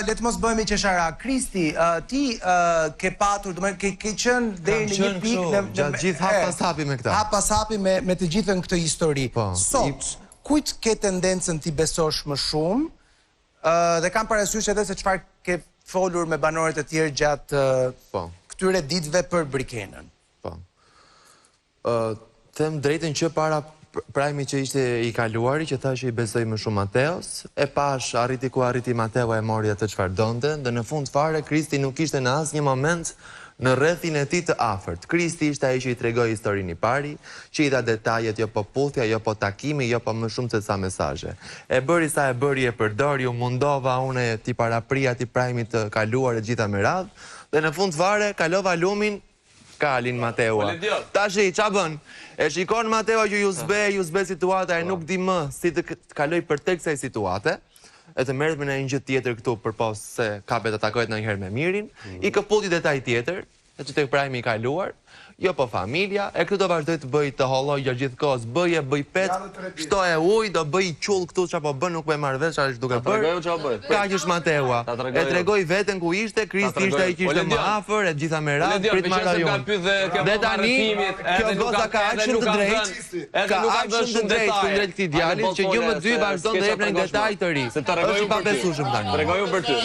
le të mos bëhemi qeshara. Kristi, ti ke patur, ke qenë deri në një pikë gjatë gjithë hap pas hapi me këta. Hap pas hapi me të gjithën këtë histori. Sot, kujt ke tendencën ti besosh më shumë? Dhe kam parasysh edhe se çfarë ke folur me banorët e tjerë gjatë këtyre ditëve për Brikenën. Po. Them drejtën që para prajmi që ishte i kaluari, që thashë i besoj më shumë Mateos, e pash arriti ku arriti Mateo e mori atë çfarë donte, dhe në fund fare Kristi nuk ishte në asnjë moment në rrethin e tij të afërt. Kristi ishte ai që i tregoi historinë i pari, që i dha detajet, jo po puthja, jo po takimi, jo po më shumë se sa mesazhe. E bëri sa e bëri, e përdori, u mundova unë ti parapria ti prajmit të kaluar e gjitha me radhë, dhe në fund fare kalova lumin Kalin Mateua. Tashi, qa bën? E shikon Mateua që ju zbe situata e nuk di më si të kaloj për tek kësaj situate, e të merret me një gjë tjetër këtu përpos se kapet të takohet ndonjëherë me Mirin, i këputi detaj tjetër, e që tek prajmi i kaluar, jo po familja, e këtu do vazhdoj të bëj të holloj gjatë gjithë kohës, bëj pet, shto e uj, do bëj qull këtu që po bën, nuk me marrë vesh, që duke bërë. Ka që është Mateua. E tregoj veten ku ishte, Kristi ishte ai që ishte më afër, e gjitha me radhë, prit marrë rajon. Dhe tani, kjo goza ka akshën të drejtë, kundrejt këtij djalit, që ju më dy vazhdon të jepni detaj të ri. Është i pabesueshëm tani. Tregoju për ty.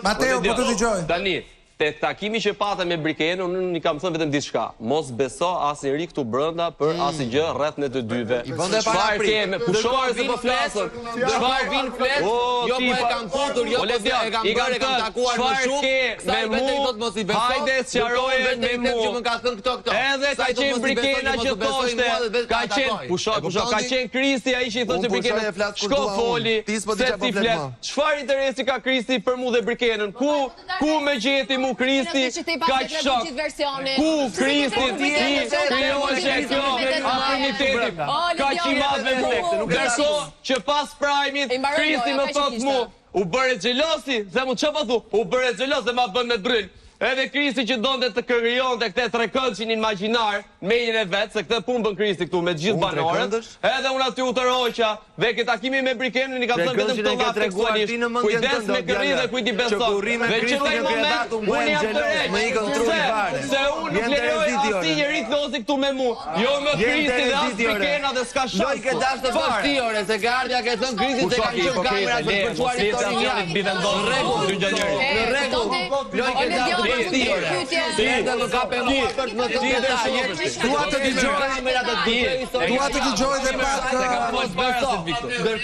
Mateo, po të dëgjoj. Tani, te takimi që patëm me Brikenën, unë i kam thënë vetëm diçka. Mos beso asnjëri këtu brenda për asnjë gjë rreth ne të dyve. Çfarë kemi? Pushore se po flasën. Çfarë vin flet? Jo po e kam futur, jo po e kam bërë, e kam takuar më shumë. Me mu, hajde sqaroje me mu. Që më ka thënë këto. Edhe ka qenë Brikena që thoshte, ka qenë pushore, ka qenë Kristi ai që i thoshte Brikenën. Shko foli, se ti flet. Çfarë interesi ka Kristi për mu dhe Brikenën? Ku më gjeti mu Kristi, ka shok. Ku Kristi ti krijon që kjo afinitetin ka qimat me mu. Dërso që pas prajmit Kristi më thot mu, u bëre xhelosi, dhe mu çfarë po thu? U bëre xhelos dhe ma bën me bryl. Edhe Kristi që donte të krijonte këtë trekëndshin imagjinar me një vet, se këtë punë bën Kristi këtu me të gjithë banorët. Edhe unë aty u tërhoqa, dhe këtë takimi me Brikenën i kam thënë vetëm këtë nga tekstualisht. Kujdes me kërri dhe kujt i beson. Dhe që lloj moment unë jam tërheq. Se unë nuk lejoj asnjë njeri të nosi këtu me mua. Jo me Kristi dhe as Brikena dhe s'ka shans. Loj ke dash të fare, se Gardja ka thënë Kristi se kanë qenë kamerat për përçuar historinë. Në rregull. Loj ke dash Dua të dëgjoj dhe pak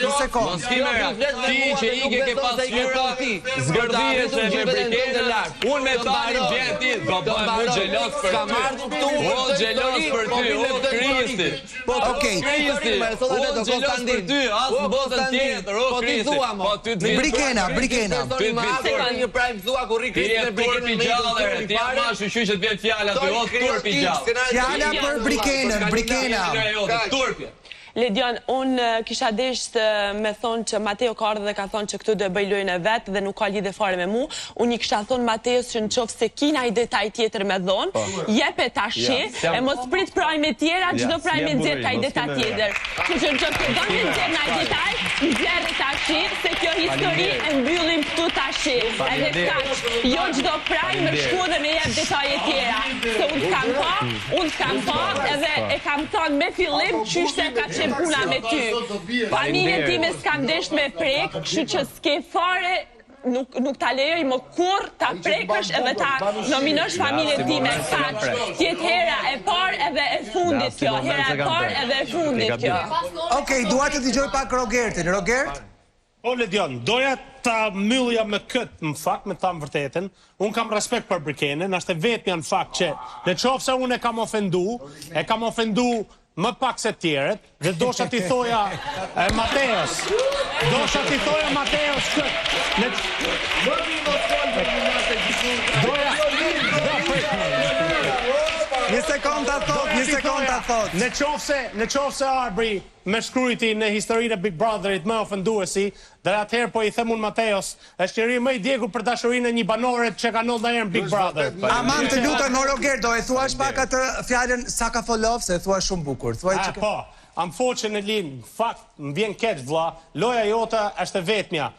një sekond. Ti që ike ke pasqyra, zgërdhieshe me Brikenën, unë me tarin gjeti, do bëhem unë xhelos për ty. Unë xhelos për ty, o Kristi. Kristi, unë xhelos për ty, as në botën tjetër, o Kristi. Brikena. Ti jam ma shushy që t'vjen fjalla të o turpi gjallë. Fjalla për Brikena. Turpi. Ledion, unë kisha desht me thonë që Mateo ka ardhë dhe ka thonë që këtu dhe bëj lojnë e vetë dhe nuk ka lidhe fare me mu. Unë i kisha thonë Mateos që në qofë se kina i detaj tjetër me dhonë, jepe tashi, e mos prit prajme tjera, gjdo prajme nëzirë ka i detaj tjetër. Që në qofë se do në nëzirë na i detaj, nëzirë tashi, se kjo histori e mbyllim këtu tashi. Edhe kaq, jo gjdo prajme shku dhe me jep detaje tjera. Se unë kam pa, edhe e kam thonë me fillim qyshte ka qenë puna me ty. Familjen time s'kam desht me prek, kështu që s'ke fare, nuk ta lejoj më kur ta prekësh edhe ta nominosh familjen time kaq. Tjetë hera e parë edhe e fundit kjo. Hera e parë edhe e fundit kjo. Okej, dua të dëgjoj pak Rogertin. Rogert? O Ledion, doja ta myllja me këtë në fakt, me ta më vërtetën. Unë kam respekt për Brikenën, ashtë e vetëmja në fakt që në qofë se unë e kam ofendu më pak se tjeret, dhe dosha t'i thoja Mateos. Dosha t'i thoja Mateos këtë. Një sekund të thot. Në qofë se Arbri me shkrujti në historinë e Big Brotherit më ofenduesi, dhe atëherë po i them unë Mateos, është njeri më i djegur për dashurinë e një banoret që ka ndodhur ndonjëherë në Big Brother. Aman të lutem, Roger, do e thuash pak atë fjalën Saka Folov, se e thua shumë bukur. Po, am foqën e linë, fakt, më vjen keq vlla, loja jota është e vetmja.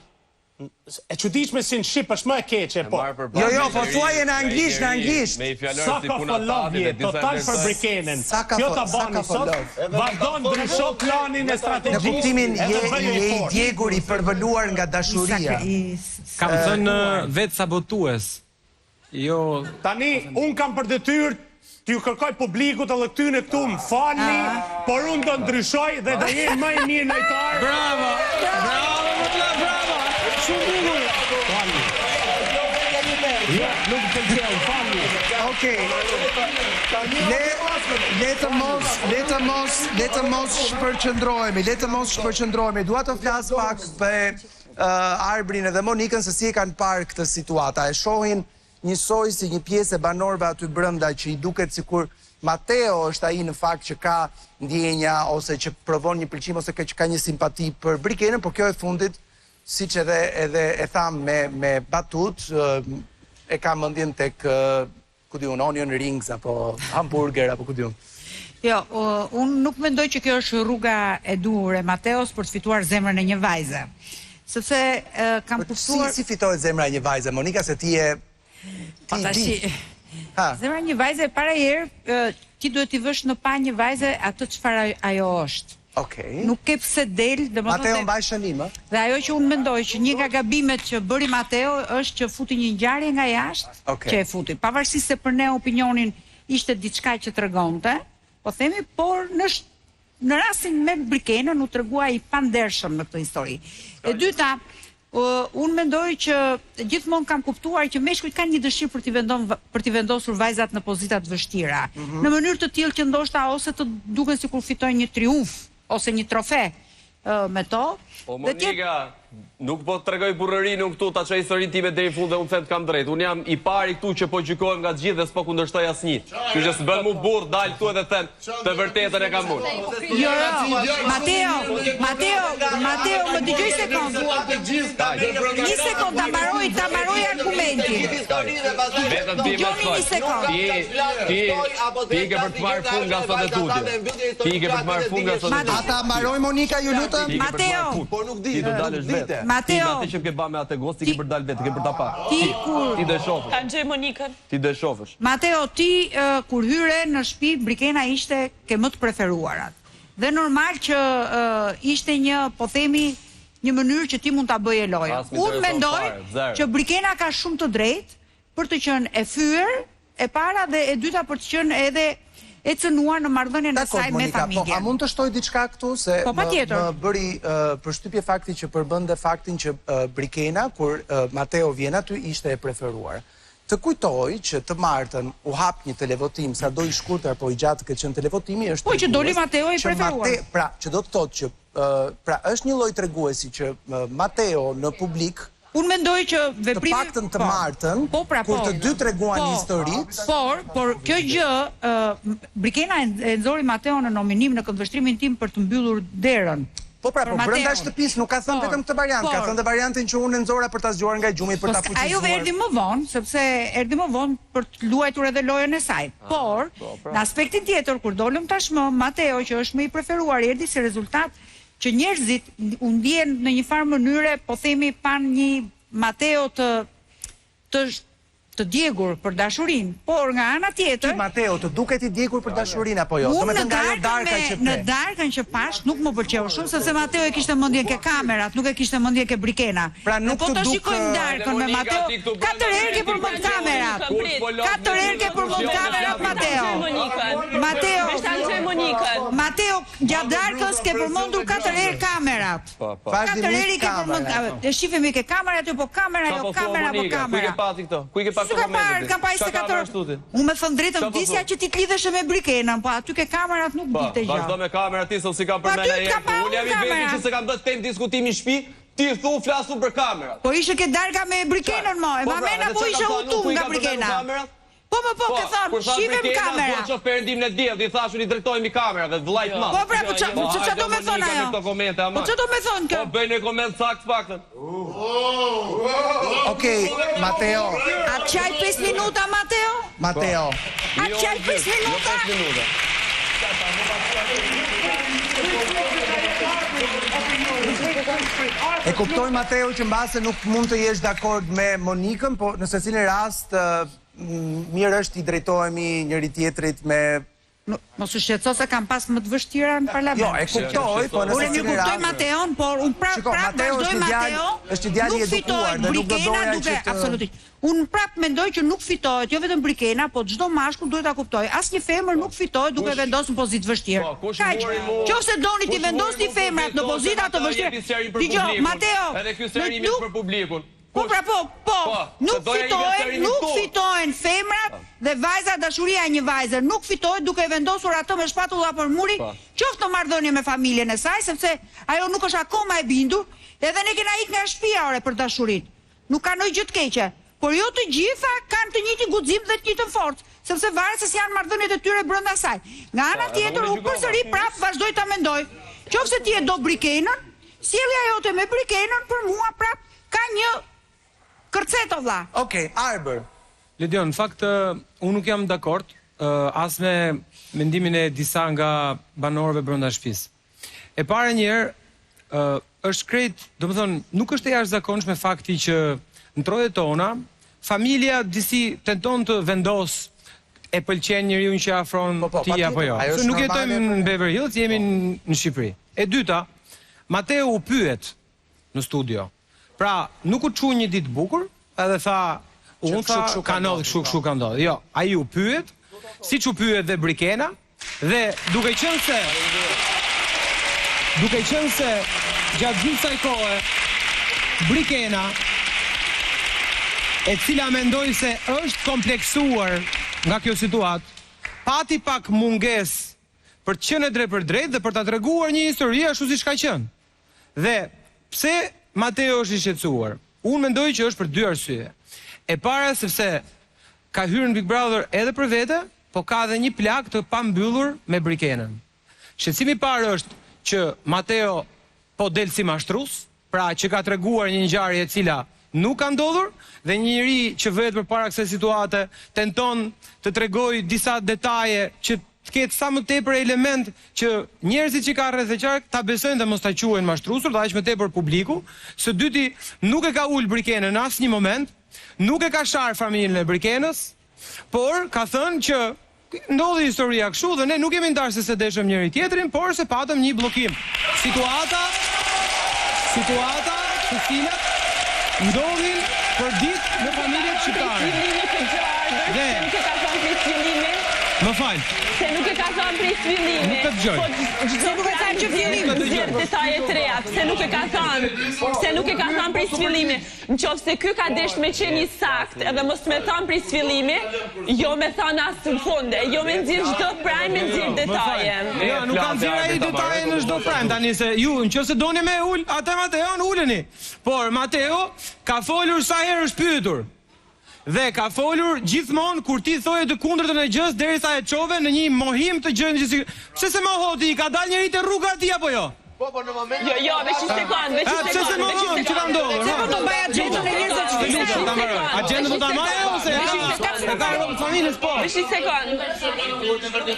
E çuditshme si në shqip është më e keqe, po. Jo, po thuaje në anglisht. Saka follovje, total për Brikenin. Kjo ta bani sot, vazhdon ndryshon planin e Në strategjisë. kuptimin je i djegur i përvëluar nga dashuria. Kam thënë vetë sabotues. Jo, Tani, unë kam për detyrë t'ju kërkoj publikut edhe këtyne këtu më falni, por unë do ndryshoj dhe do jem më i mirë lojtar. bravo! Bravo! Shumë bukur. Falni. Jo, nuk të pëlqeu, falni. Okej. Le të mos shpërqendrohemi. Dua të flas pak për Arbrin edhe Monikën se si e kanë parë këtë situata. E shohin njësoj si një pjesë e banorëve aty brenda që i duket sikur Mateo është ai në fakt që ka ndjenja ose që provon një pëlqim ose që ka një simpati për Brikenën, por kjo e fundit, siç edhe e tham me batut, e ka mendjen tek ku diun onion rings apo hamburger apo ku diun. Jo, unë nuk mendoj që kjo është rruga e duhur e Mateos për të fituar zemrën e një vajze. Sepse kam kuptuar... Si fitohet zemra e një vajze, Monika, se ti e... Zemra e një vajze para herë, ti duhet t'i vësh në pa një vajze atë çfarë ajo është. Okej. Nuk ke pse del, Mateo mbaj shënim, Dhe ajo që unë mendoj që një nga gabimet që bëri Mateo është që futi një ngjarje nga jashtë, që e futi. Pavarësisht se për ne opinionin ishte diçka që tregonte, po themi, por në rastin me Brikenën u tregua i pandershëm në këtë histori. E dyta, unë mendoj që gjithmonë kam kuptuar që meshkujt kanë një dëshirë për t'i vendosur vajzat në pozita të vështira. Në mënyrë të tillë që ndoshta ose të duken sikur fitojnë një triumf ose një trofe me to. O Monika, nuk po të tregoj burrërinë unë këtu, ta çoj historinë time deri në fund dhe unë them të kam drejt. Unë jam i pari këtu që po gjykohem nga të gjithë dhe s'po kundërshtoj asnjë. Kështu që s'bën mu burr, dal këtu edhe them, të vërtetën e kam unë. Jo, Mateo, më dëgjoj sekond. Një sekond, ta mbaroj argumentin. Vetëm ti më thoj. Ti ke për të marrë fund nga sot e tutje. Ti ke për të marrë fund nga sot e tutje. Ata mbaroj Monika, ju lutem. Mateo, Po nuk di. Ti do dalësh vetë. Mateo, Ti që ke ba me atë gos, ti ke për dal vetë, ke për ta pa. Ti do e shofësh. Ka gjej Monikën. Ti do e shofësh. Mateo, ti kur hyre në shtëpi, Brikena ishte ke më të preferuarat. Dhe normal që ishte një, po themi, një mënyrë që ti mund ta bëje lojën. Unë mendoj që Brikena ka shumë të drejtë për të qenë e fyer, e para dhe e dyta për të qenë edhe e cënuar në marrëdhënien e saj me familjen. Po, a mund të shtoj diçka këtu se më bëri përshtypje fakti që përbënde faktin që Brikena, kur Mateo vjen aty, ishte e preferuar. Të kujtoj që të martën u hap një televotim, sa do i shkurtër, po i gjatë këtë qenë televotimi është... Po, që doli Mateo i preferuar. Pra, që do të thotë që, pra, është një lloj treguesi që Mateo në publik, unë mendoj që veprimi... Të paktën të martën, kur të dy treguan historitë... Por, kjo gjë, Brikena e nxori Mateo në nominim në këndvështrimin tim për të mbyllur derën. Po pra, po brenda shtëpisë nuk ka thënë vetëm këtë variant, ka thënë dhe variantin që unë nxora për ta zgjuar nga gjumi, për ta fuqizuar. Ajo erdhi më vonë, sepse erdhi më vonë për të luajtur edhe lojën e saj. Por, në aspektin tjetër, kur dolëm tashmë, Mateo, që është më i preferuar, erdhi si rezultat që njerëzit u ndjen në një farë mënyre, po themi, pan një Mateo të djegur për dashurinë, por nga ana tjetër... Ti, Mateo, të duket i djegur për dashurinë, apo jo? Unë në darkën që pash nuk më pëlqeu shumë, sepse Mateo e kishte mendjen ke kamerat, nuk e kishte mendjen ke Brikena. Pra nuk po të shikojmë darkën me Mateo, 4 herë ke përmend kamerat. 4 herë ke përmend kamerat, Mateo, gjatë darkës ke përmendur 4 herë kamerat. 4 herë ke përmendur. E shifemi ke kamerat, po kamera, jo kamera, po kamera. Suka parë, ka pa 24. Unë me thënë drejtëm disja që ti të lidheshe me Brikenën, po aty ke kamerat nuk dite gjë. Vazhdo me kamerat ti, se si kam për mene jetë. Unë jam i veti që se kam bët tem diskutimi shpi, ti thu flasu për kamerat. Po ishe ke darga me Brikenën, mo, e mamena po ishe utum nga Brikena. Po, ke thonë, shivem kamera. Po, që perëndim në djelë, di thashu një drejtojmë i kamerave, vëllajt ma. Po, pra, që do me thonë ajo? Po, që do me thonë kjo? Po, bëjnë e koment sakt faktën. Okej, Mateo. A qaj 5 minuta, Mateo? Mateo. A qaj 5 minuta? E kuptoj, Mateo, që mbase nuk mund të jesh dakord me Monikën, po në secilin rast mirë është i drejtohemi njëri tjetrit me... Mos u shqetëso se kam pas më të vështira në parlament. Jo, e kuptoj, po në secilin rast... Unë kuptoj Mateon, por unë prap vazhdoj Mateo, nuk fitohet Brikena duke... Absolutisht. Unë prap mendoj që nuk fitohet, jo vetëm Brikena, po çdo mashkull duhet ta kuptoj. Asnjë femër nuk fitohet duke vendosur në pozitë vështirë. Kaq. Qofse doni ti vendosni femrat në pozita të vështira. Dgjoj, Mateo. Edhe ky seri i mirë për publikun. Po, nuk fitohen femrat dhe vajza, dashuria e një vajze nuk fitohet duke vendosur ato me shpatulla për muri, qoftë në marrëdhënie me familjen e saj, sepse ajo nuk është akoma e bindur, edhe ne kena ikë nga shtëpia ore për dashurinë. Nuk ka ndonjë gjë të keqe, por jo të gjitha kanë të njëjtin guxim dhe të njëjtën forcë, sepse varet se si janë marrëdhëniet e tyre brenda saj. Nga ana tjetër, unë përsëri prap vazhdoj ta mendoj. Qofse ti e do Brikenën, sjellja jote me Brikenën për mua prap ka një kërceto vlla. Okej, Arber. Ledion, në fakt, unë nuk jam dakord as me mendimin e disa nga banorëve brenda shtëpisë. E para njëherë, është krejt, domethënë, nuk është e jashtëzakonshme fakti që në trojet tona, familja disi tenton të vendos e pëlqen njeriu që afron ti apo jo. Se nuk jetojmë në Beverly Hills, jemi në Shqipëri. E dyta, Mateo u pyet në studio. Pra, nuk u çu një ditë bukur, edhe tha, unë tha, ka ndodhur kështu ka ndodhur. Jo, ai u pyet, siç u pyet dhe Brikena, dhe duke qenë se gjatë gjithë kësaj kohe Brikena, e cila mendoj se është kompleksuar nga kjo situatë, pati pak mungesë për të qenë drejt për drejt dhe për ta treguar një histori ashtu siç ka qenë. Dhe pse Mateo është i shqetësuar? Unë mendoj që është për dy arsye. E para sepse ka hyrë në Big Brother edhe për vete, po ka edhe një plak të pambyllur me Brikenën. Shqetësimi i parë është që Mateo po del si mashtrues, pra që ka treguar një ngjarje e cila nuk ka ndodhur, dhe një njeri që vëhet përpara kësaj situate tenton të tregojë disa detaje që të ketë sa më tepër element që njerëzit që ka rreth e qark ta besojnë dhe mos ta quajnë mashtrusur, dhe aq më tepër publiku. Së dyti, nuk e ka ul Brikenën në asnjë moment, nuk e ka shar familjen e Brikenës, por ka thënë që ndodhi historia kështu dhe ne nuk kemi ndarë se deshëm njëri tjetrin, por se patëm një bllokim. Situata të cilat ndodhin për ditë në familjet shqiptare. Dhe më fal. Se nuk e ka thënë prej fillimi. Nuk të dëgjoj. Se nuk e ka thënë fillimi. Zgjedh detaje të reja. Se nuk e ka thënë. Se nuk e ka thënë prej fillimi. Nëse ky ka desh me qenë i sakt edhe mos më thon prej fillimi, jo më thon as në fund, jo më nxjerr çdo prime, më nxjerr detaje. Jo, nuk kam nxjerr ai detaje në çdo prime. Tani se ju nëse doni me ul, atë Mateo uleni. Por Mateo ka folur sa herë është pyetur. Dhe ka folur gjithmonë kur ti thoje të kundërtën e gjës derisa e çove në një mohim të gjën që pse se mohoti, ka dalë njëri te rruga aty apo jo? Po, në momentin... Jo, veç një sekundë, Pse se mohon, që ka ndodhur? Se po të bëj agjendën e njerëzve. Agjendën do ta marrë ose ka rrobat familjes po? Veç një sekundë.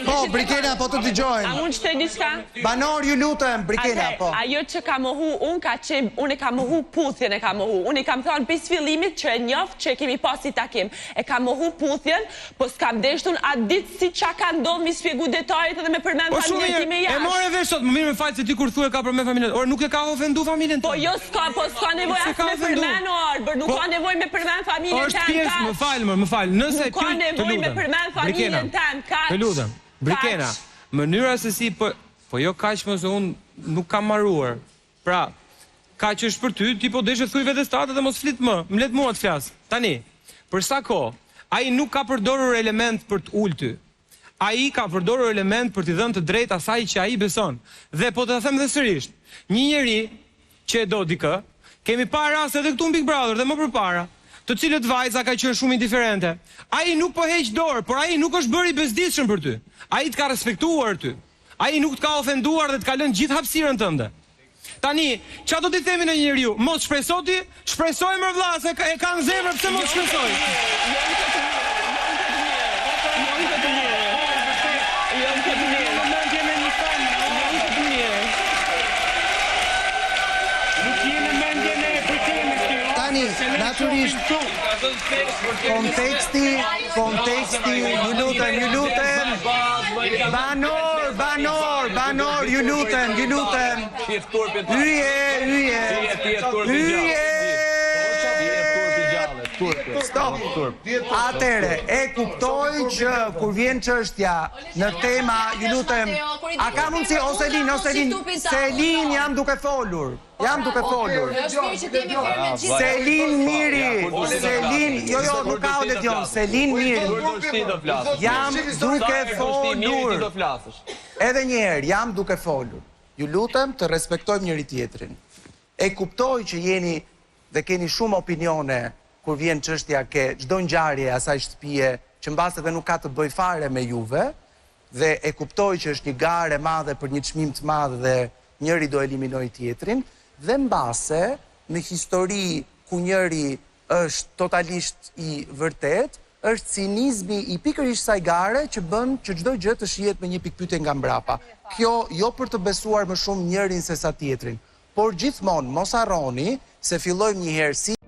Po, Brikena, po të dëgjojmë. A mund të shtoj diçka? Banor, ju lutem, Brikena, po. Ajo që ka mohu, unë e kam mohu puthjen e kam mohu. Unë i kam thënë pis fillimit që e njoft që e kemi pas si takim. E kam mohu puthjen, po s'kam deshtun atë ditë si çka ka ndodhur, mi shpjegu detajet edhe me përmend familjen time jashtë. E morë vesh sot, më mirë më fal se ti kur thua ka përmend familjen. Or nuk e ka ofendu familjen tonë. Po jo s'ka nevojë as me përmend Arbër, nuk ka nevojë me përmend familjen tënde. Është pjesë, më fal, nëse ti ka nevojë me përmend familjen tënde, kaq. Të lutem. Brikena, mënyra se si po jo kaq më se unë nuk kam marruar. Pra, kaq është për ty, ti po deshe thuj vetes tatë dhe mos flit më. Më let mua të flas. Tani, për sa kohë ai nuk ka përdorur element për të ul ty. Ai ka përdorur element për t'i dhënë të drejtë asaj që ai beson. Dhe po të them edhe sërish, një njeri që e do dikë, kemi parë raste edhe këtu në Big Brother dhe më përpara, të cilët vajza ka qenë shumë indiferente. Ai nuk po heq dorë, por ai nuk është bërë i bezdisshëm për ty. Ai të ka respektuar ty. Ai nuk të ka ofenduar dhe të ka lënë gjithë hapësirën tënde. Tani, çfarë do t'i themi në një njeriu? Mos shpresoj ti, shpresoj më vëlla se e kanë zemër, pse mos shpresoj? tani, natyrisht, konteksti, ju lutem, banor, ju lutem, hyje, stop. Atere, e kuptoj që kur vjen çështja në tema, ju lutem, a ka mundësi, o Selin, jam duke folur. Selin Miri, jo, nuk ka audion, Selin Miri, jam duke folur. Edhe njerë, jam duke folur. Ju lutem të respektojmë njëri tjetrin. E kuptoj që jeni dhe keni shumë opinione kur vjen çështja ke çdo ngjarje asaj shtëpie që mbas edhe nuk ka të bëj fare me juve, dhe e kuptoj që është një garë e madhe për një çmim të madh dhe njëri do eliminoj tjetrin, dhe mbase në histori ku njëri është totalisht i vërtet, është cinizmi i pikërisht saj gare që bën që çdo gjë të shihet me një pikpyetje nga mbrapa. Kjo jo për të besuar më shumë njërin se sa tjetrin, por gjithmonë mos harroni se fillojmë një herë si